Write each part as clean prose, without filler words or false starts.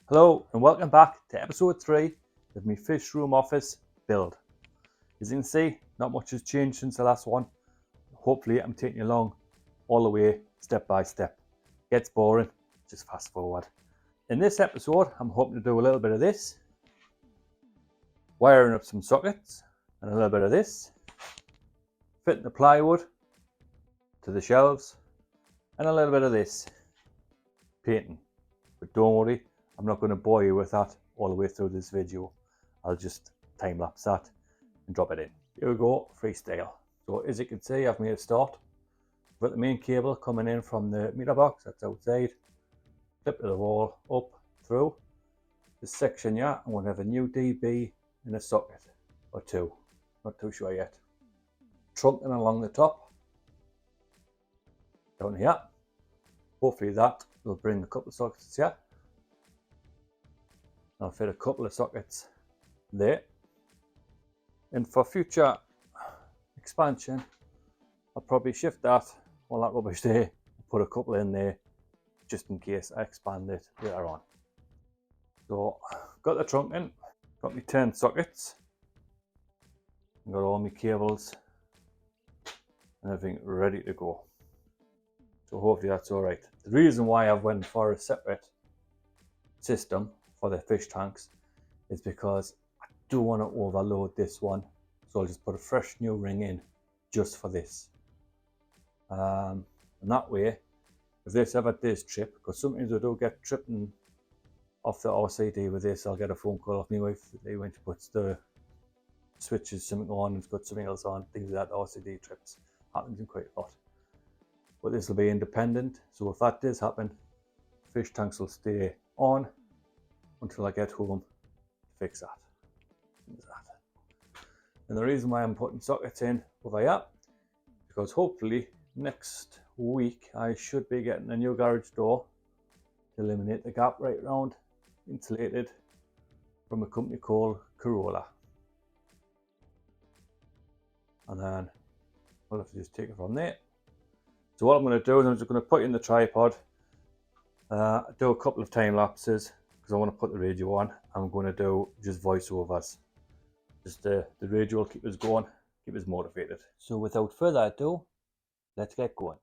Hello and welcome back to episode 3 of my fish room office build. As you can see, not much has changed since the last one. Hopefully I'm taking you along all the way step by step. Gets boring, just fast forward. In this episode I'm hoping to do a little bit of this, wiring up some sockets, and a little bit of this, fitting the plywood to the shelves, and a little bit of this, painting. But don't worry, I'm not going to bore you with that all the way through this video. I'll just time lapse that and drop it in. Here we go, freestyle. So as you can see, I've made a start. I've got the main cable coming in from the meter box that's outside, clip to the wall, up, through. This section here, I'm going to have a new DB in a socket or two, not too sure yet. Trunking along the top, down here. Hopefully that will bring a couple of sockets here. I'll fit a couple of sockets there. And for future expansion, I'll probably shift that, all that rubbish there, put a couple in there, just in case I expand it later on. So, got the trunk in, got my 10 sockets, got all my cables and everything ready to go. So hopefully that's alright. The reason why I've went for a separate system for the fish tanks is because I do want to overload this one, so I'll just put a fresh new ring in just for this, and that way if this ever does trip, because sometimes I do get tripping off the RCD with this, I'll get a phone call off my wife when she puts the switches something on and got something else on, things like that. RCD trips happens in quite a lot, but this will be independent, so if that does happen, fish tanks will stay on until I get home to fix that. And the reason why I'm putting sockets in over here, because hopefully next week I should be getting a new garage door to eliminate the gap right round, insulated, from a company called Corolla. And then we'll have to just take it from there. So what I'm going to do is I'm just going to put in the tripod, do a couple of time lapses, because I want to put the radio on. I'm going to do just voiceovers. Just the radio will keep us going, keep us motivated. So without further ado, let's get going.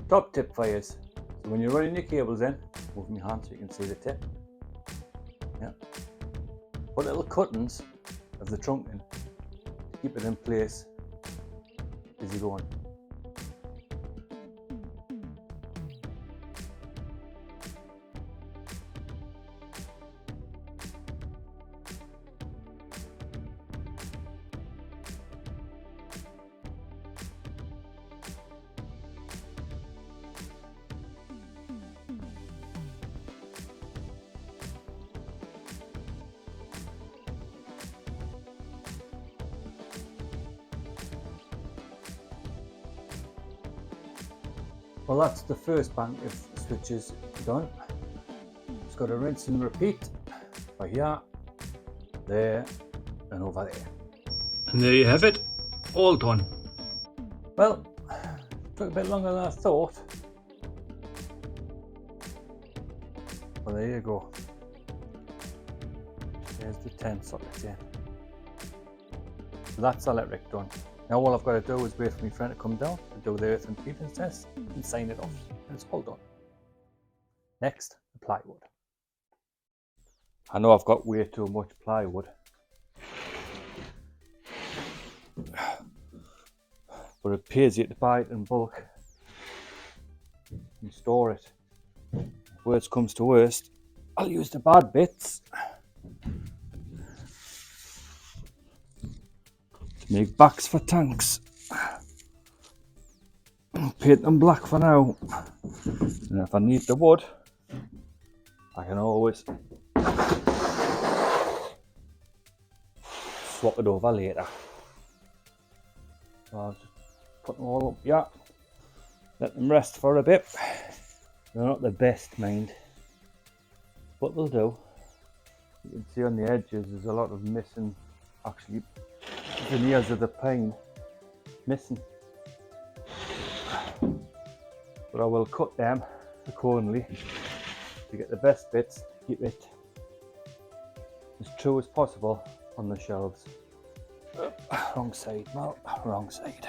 Top tip for you. So when you're running your cables in, move my hand so you can see the tip. Yeah. Put little cuttings of the trunk in to keep it in place as you go on. Well, that's the first bank of switches done. Just got to rinse and repeat for here, there, and over there. And there you have it, all done. Well, took a bit longer than I thought. Well, there you go. There's the 10 sockets in. So that's electric done. Now all I've got to do is wait for my friend to come down to do the earth and impedance test and sign it off, and it's all done. Next, the plywood. I know I've got way too much plywood, but it pays you to buy it in bulk and store it. If worst comes to worst, I'll use the bad bits to make backs for tanks. Paint them black for now, and if I need the wood, I can always swap it over later. So I'll just put them all up here, let them rest for a bit. They're not the best, mind, but they'll do. You can see on the edges there's a lot of missing, actually veneers of the pine missing. But I will cut them accordingly to get the best bits, keep it as true as possible on the shelves. Wrong side, Mal, wrong side.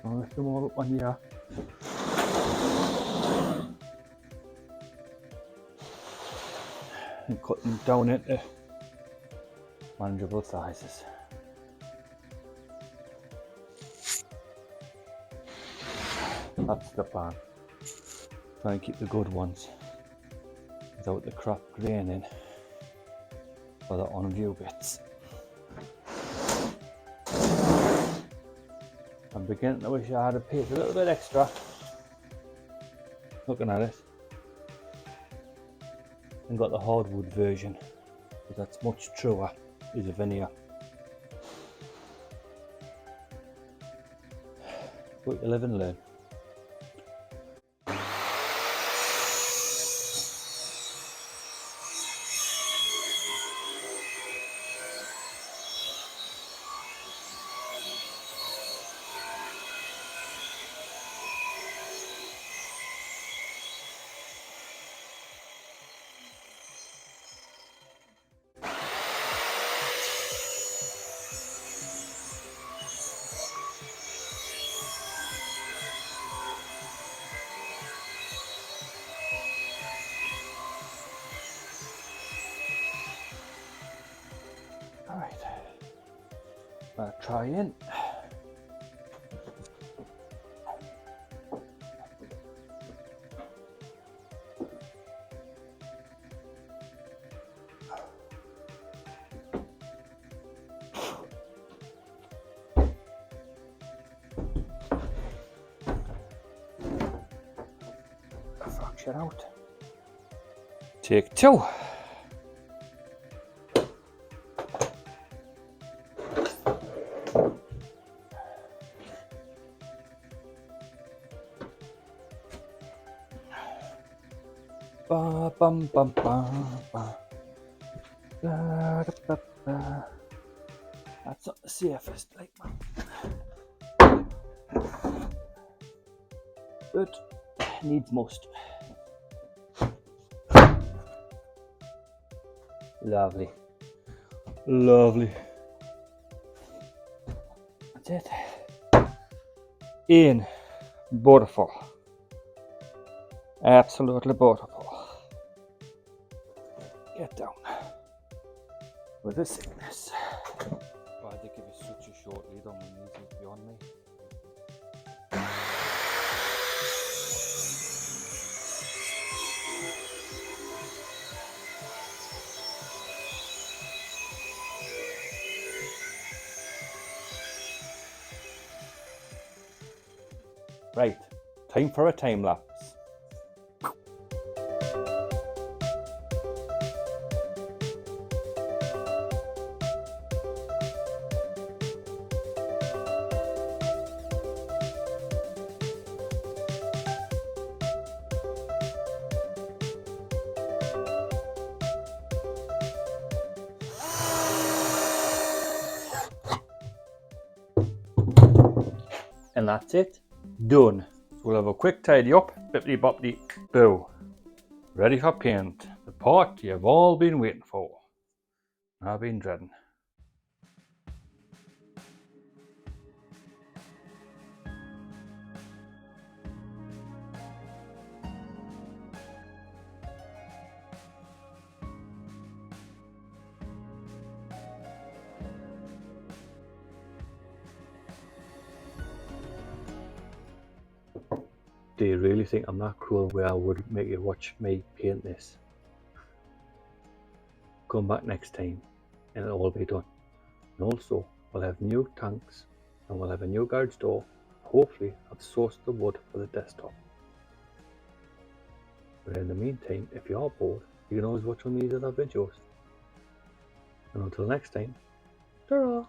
I'll lift them all up on here. And cut them down into manageable sizes. That's the plan. Try and keep the good ones without the crap graining for the on-view bits. I'm beginning to wish I had paid a little bit extra. Looking at it. And got the hardwood version, because that's much truer as a veneer. But you live and learn. Alright, try in. Fracture out. Take two. Ba bum bum ba ba. Da, da, da, da. That's not the safest, like, but needs must. Lovely. Lovely. That's it. In. Beautiful. Absolutely beautiful. Get down with the sickness. Why they give you such a short lead on when these is beyond me. Right, time for a time lapse. And that's it, done. So we'll have a quick tidy up, bippity boppity boo. Ready for paint, the part you've all been waiting for. I've been dreading. Do you really think I'm that cruel where I would make you watch me paint this? Come back next time and it'll all be done. And also, we'll have new tanks and we'll have a new garage door. Hopefully, I've sourced the wood for the desktop. But in the meantime, if you're bored, you can always watch one of these other videos. And until next time, ta-ra!